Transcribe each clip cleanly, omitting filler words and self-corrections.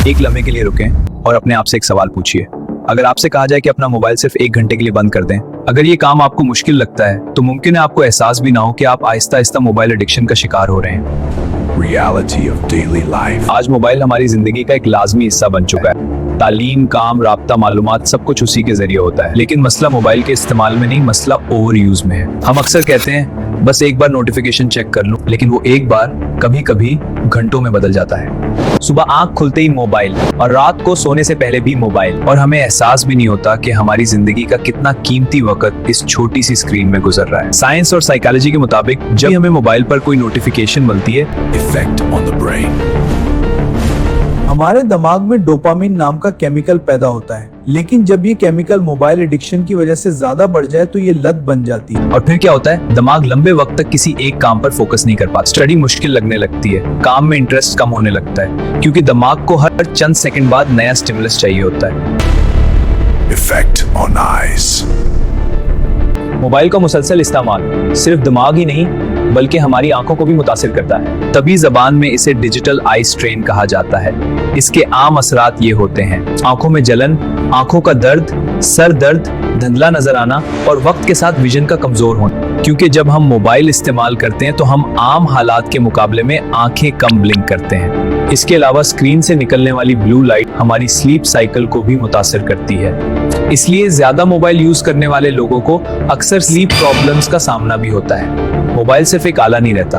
एक लम्हे के लिए रुकें और अपने आप से एक सवाल पूछिए। अगर आपसे कहा जाए कि अपना मोबाइल सिर्फ 1 घंटे के लिए बंद कर दें, अगर ये काम आपको मुश्किल लगता है तो मुमकिन है आपको एहसास भी ना हो कि आप आहिस्ता आहिस्ता मोबाइल एडिक्शन का शिकार हो रहे हैं। Reality of daily life. आज मोबाइल हमारी जिंदगी का एक लाजमी हिस्सा बन चुका है। तालीम, काम, राब्ता, मालूमात सब कुछ उसी के जरिए होता है। लेकिन मसला मोबाइल के इस्तेमाल में नहीं, मसला ओवर यूज में है। हम अक्सर कहते हैं बस एक बार नोटिफिकेशन चेक कर लूं, लेकिन वो एक बार कभी कभी घंटों में बदल जाता है। सुबह आंख खुलते ही मोबाइल और रात को सोने से पहले भी मोबाइल, और हमें एहसास भी नहीं होता कि हमारी जिंदगी का कितना कीमती वक्त इस छोटी सी स्क्रीन में गुजर रहा है। साइंस और साइकोलॉजी के मुताबिक जब हमें मोबाइल पर कोई नोटिफिकेशन मिलती है, Effect on the brain. हमारे दिमाग में डोपामिन नाम का केमिकल पैदा होता है, लेकिन जब ये केमिकल मोबाइल एडिक्शन की वजह से ज्यादा बढ़ जाए तो ये लत बन जाती है। और फिर क्या होता है, दिमाग लंबे वक्त तक किसी एक काम पर फोकस नहीं कर पाता। स्टडी मुश्किल लगने लगती है, काम में इंटरेस्ट कम होने लगता है, क्योंकि दिमाग को हर चंद सेकंड बाद नया स्टिमुलस चाहिए होता है। Effect on eyes. मोबाइल का मुसलसल इस्तेमाल सिर्फ दिमाग ही नहीं बल्कि हमारी आंखों को भी मुतासिर करता है। तभी जबान में इसे डिजिटल आई स्ट्रेन कहा जाता है। इसके आम असरात ये होते हैं: आंखों में जलन, आंखों का दर्द, सर दर्द, धुंधला नजर आना और वक्त के साथ विजन का कमजोर होना। क्योंकि जब हम मोबाइल इस्तेमाल करते हैं तो हम आम हालात के मुकाबले में आंखें कम ब्लिंक करते हैं। इसके अलावा स्क्रीन से निकलने वाली ब्लू लाइट हमारी स्लीप साइकिल को भी मुतासिर करती है। इसलिए ज्यादा मोबाइल यूज करने वाले लोगों को अक्सर स्लीप प्रॉब्लम्स का सामना भी होता है। मोबाइल सिर्फ एक आला नहीं रहता,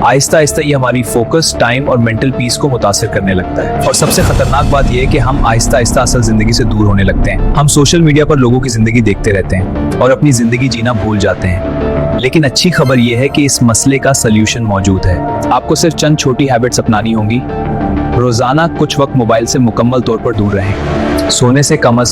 आहिस्ता आहिस्ता ये हमारी फोकस, टाइम और मेंटल पीस को मुतासिर करने लगता है। और सबसे खतरनाक बात यह है कि हम आहिस्ता आहिस्ता असल जिंदगी से दूर होने लगते हैं। हम सोशल मीडिया पर लोगों की जिंदगी देखते रहते हैं और अपनी जिंदगी जीना भूल जाते हैं। लेकिन अच्छी खबर यह है कि इस मसले का सल्यूशन मौजूद है। आपको सिर्फ चंद छोटी हैबिट्स अपनानी होंगी। रोजाना कुछ वक्त मोबाइल से मुकम्मल तौर पर दूर रहें। सोने से कम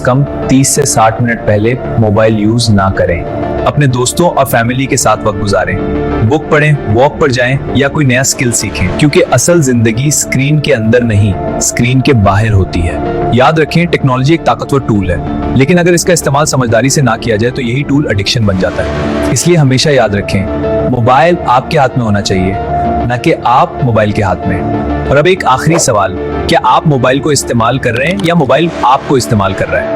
30 से 60 मिनट पहले मोबाइल यूज ना करें। अपने दोस्तों और फैमिली के साथ वक्त गुजारें। बुक पढ़ें, वॉक पर जाएं या कोई नया स्किल सीखें, क्योंकि असल जिंदगी स्क्रीन के अंदर नहीं, स्क्रीन के बाहर होती है। याद रखें, टेक्नोलॉजी एक ताकतवर टूल है, लेकिन अगर इसका इस्तेमाल समझदारी से ना किया जाए तो यही टूल एडिक्शन बन जाता है। इसलिए हमेशा याद रखें, मोबाइल आपके हाथ में होना चाहिए, न कि आप मोबाइल के हाथ में। और अब एक आखिरी सवाल, क्या आप मोबाइल को इस्तेमाल कर रहे हैं या मोबाइल आपको इस्तेमाल कर रहा है?